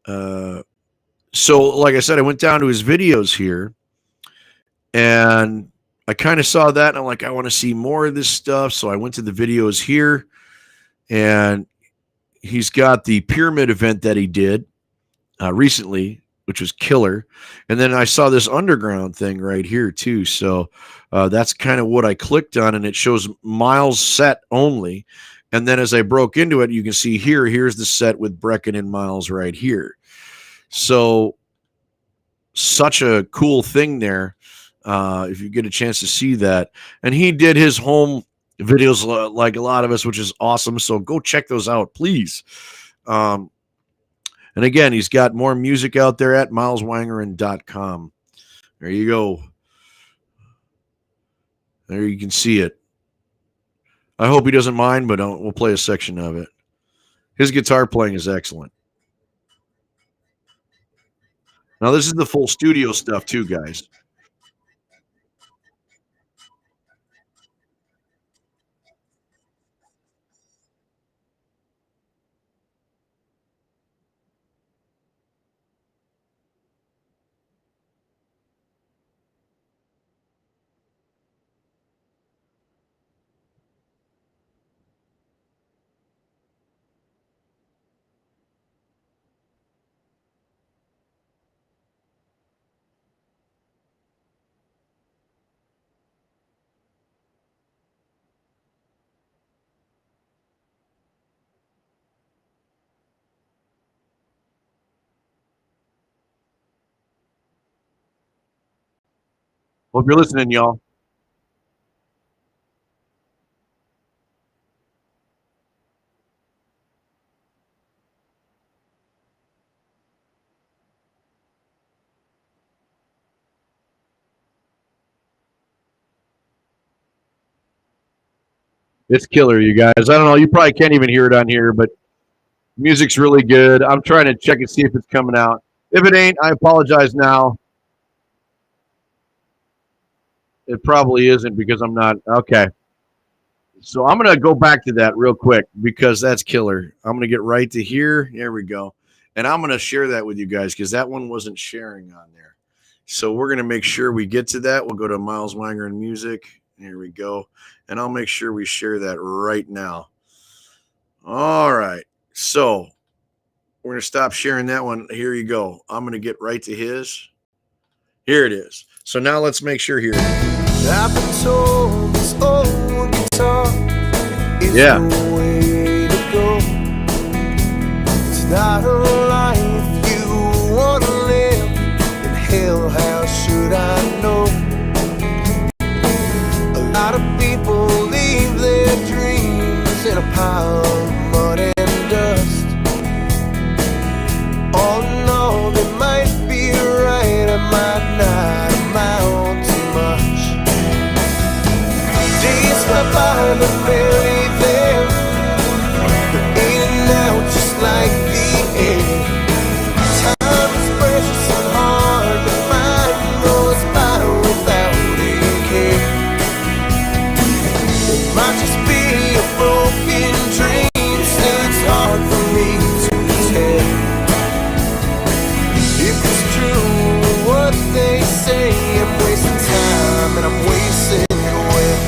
So, like I said, I went down to his videos here. And I kind of saw that. And I'm like, I want to see more of this stuff. So I went to the videos here. And he's got the pyramid event that he did recently, which was killer. And then I saw this underground thing right here too. So that's kind of what I clicked on, and it shows Miles set only. And then as I broke into it, you can see here's the set with Brecken and Miles right here. So such a cool thing there. If you get a chance to see that. And he did his home videos like a lot of us, which is awesome. So go check those out, please. And again, he's got more music out there at mileswangerin.com. There you go. There you can see it. I hope he doesn't mind, but we'll play a section of it. His guitar playing is excellent. Now, this is the full studio stuff too, guys. Hope you're listening, y'all. It's killer, you guys. I don't know. You probably can't even hear it on here, but music's really good. I'm trying to check and see if it's coming out. If it ain't, I apologize now. It probably isn't because I'm not. Okay. So I'm going to go back to that real quick because that's killer. I'm going to get right to here. There we go. And I'm going to share that with you guys because that one wasn't sharing on there. So we're going to make sure we get to that. We'll go to Miles Wanger and Music. Here we go. And I'll make sure we share that right now. All right. So we're going to stop sharing that one. Here you go. I'm going to get right to his. Here it is. So now let's make sure here. I've been told this old guitar is the way to go. It's not a life you want to live. In hell, how should I know? A lot of people leave their dreams in a pile of mud and dust. Oh no, they might be right, I might not amount to much. Days slip by the very there. of broken dreams, still it's hard for me to tell if it's true what they say. I'm wasting time and I'm wasting it well.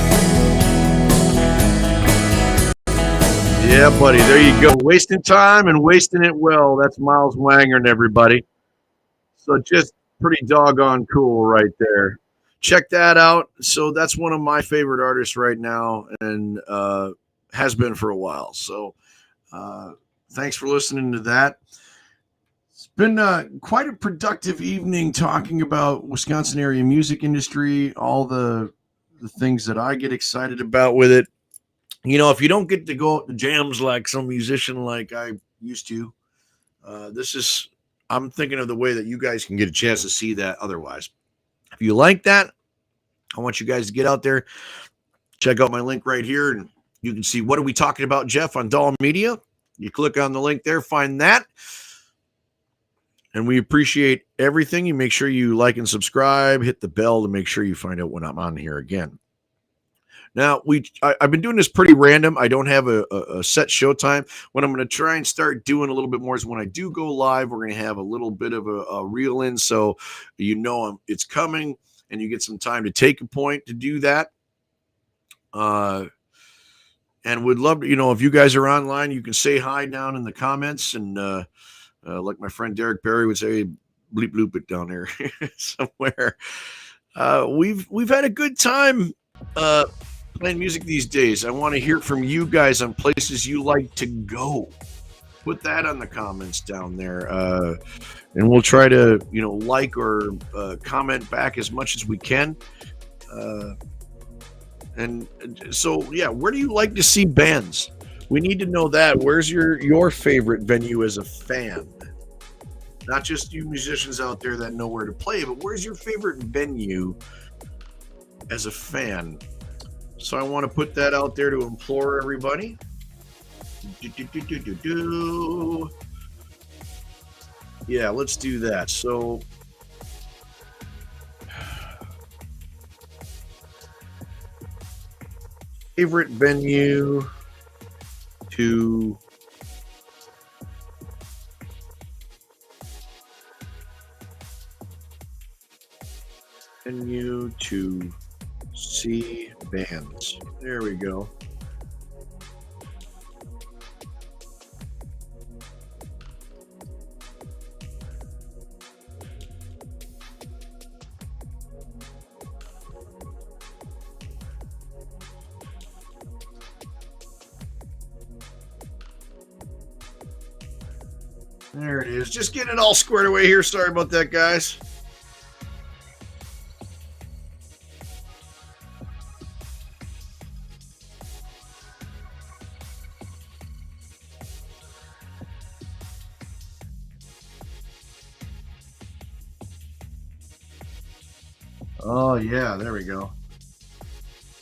Yeah, buddy, there you go. Wasting time and wasting it well. That's Miles Wangern, everybody. So just pretty doggone cool right there. Check that out. So that's one of my favorite artists right now, and has been for a while. So thanks for listening to that. It's been quite a productive evening talking about Wisconsin area music industry, all the things that I get excited about with it. You know, if you don't get to go out to jams like some musician like I used to, I'm thinking of the way that you guys can get a chance to see that otherwise. If you like that, I want you guys to get out there, check out my link right here, and you can see What Are We Talking About, Jeff, on DAHL Media. You click on the link there, find that. And we appreciate everything. You make sure you like and subscribe, hit the bell to make sure you find out when I'm on here again. Now, I've been doing this pretty random. I don't have a set show time. What I'm going to try and start doing a little bit more is when I do go live, we're going to have a little bit of a reel in, so you know it's coming and you get some time to take a point to do that. And would love to, if you guys are online, you can say hi down in the comments, and like my friend Derek Perry would say, bleep bloop it down there somewhere. We've had a good time playing music these days. I want to hear from you guys on places you like to go. Put that on the comments down there, and we'll try to like or comment back as much as we can. And so yeah, where do you like to see bands? We need to know that. Where's your favorite venue as a fan? Not just you musicians out there that know where to play, but where's your favorite venue as a fan? So I want to put that out there to implore everybody. Yeah, let's do that. So favorite venue to see bands. There we go. There it is. Just getting it all squared away here. Sorry about that, guys. Oh, yeah, there we go.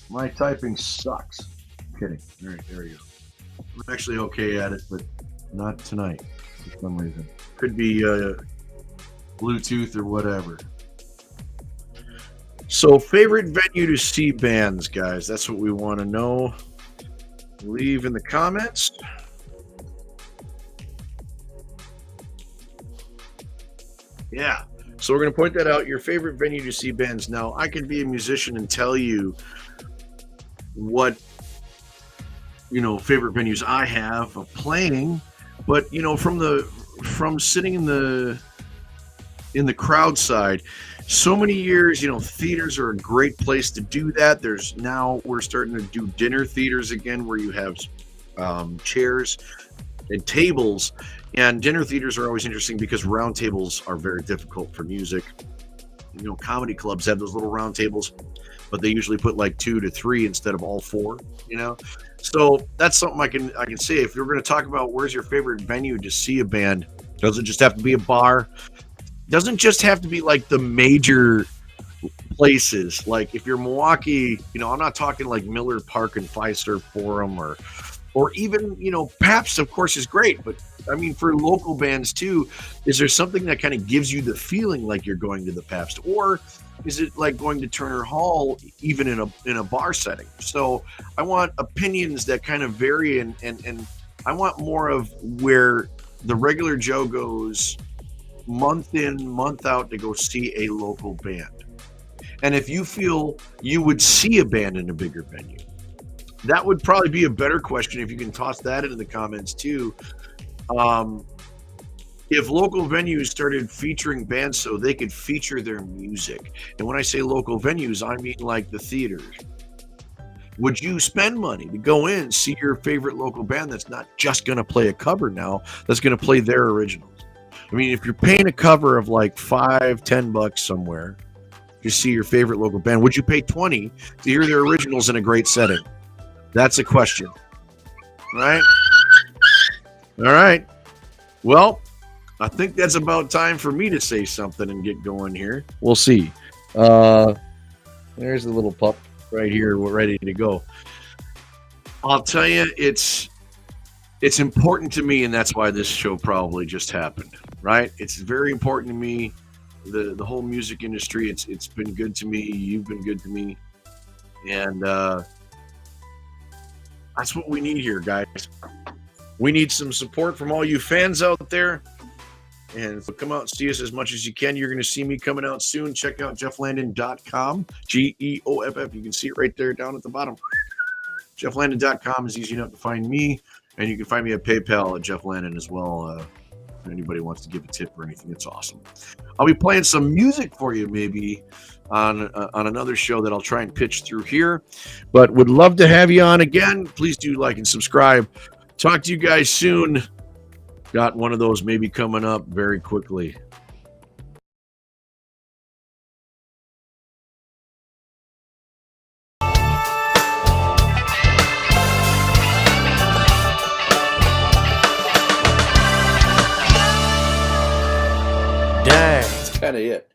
My typing sucks. I'm kidding. All right, there we go. I'm actually okay at it, but not tonight for some reason. Could be Bluetooth or whatever. So, favorite venue to see bands, guys. That's what we want to know. Leave in the comments. Yeah. So we're going to point that out, your favorite venue to see bands. Now, I could be a musician and tell you what, favorite venues I have of playing, but, from sitting in the crowd side, so many years, theaters are a great place to do that. We're starting to do dinner theaters again, where you have chairs and tables. And dinner theaters are always interesting because round tables are very difficult for music. Comedy clubs have those little round tables, but they usually put like 2 to 3 instead of all 4, So that's something I can say. If you're going to talk about where's your favorite venue to see a band, doesn't just have to be a bar. Doesn't just have to be like the major places. Like if you're Milwaukee, I'm not talking like Miller Park and Fiserv Forum or even, Pabst, of course, is great, but I mean, for local bands too, is there something that kind of gives you the feeling like you're going to the Pabst? Or is it like going to Turner Hall, even in a bar setting? So I want opinions that kind of vary, and I want more of where the regular Joe goes month in, month out to go see a local band. And if you feel you would see a band in a bigger venue, that would probably be a better question if you can toss that into the comments too. If local venues started featuring bands so they could feature their music, and when I say local venues, I mean like the theaters, would you spend money to go in, see your favorite local band that's not just going to play a cover now, that's going to play their originals? I mean, if you're paying a cover of like $5-10 somewhere to see your favorite local band, would you pay $20 to hear their originals in a great setting? That's a question, right? All right. Well, I think that's about time for me to say something and get going here. We'll see. There's the little pup right here. We're ready to go. I'll tell you, it's important to me, and that's why this show probably just happened, right? It's very important to me. The whole music industry, it's been good to me. You've been good to me. And that's what we need here, guys. We need some support from all you fans out there. And so come out and see us as much as you can. You're going to see me coming out soon. Check out geofflandon.com, GEOFF. You can see it right there down at the bottom. geofflandon.com is easy enough to find me. And you can find me at PayPal at Geoff Landon as well. If anybody wants to give a tip or anything, it's awesome. I'll be playing some music for you maybe on another show that I'll try and pitch through here. But would love to have you on again. Please do like and subscribe. Talk to you guys soon. Got one of those maybe coming up very quickly. That's kind of it.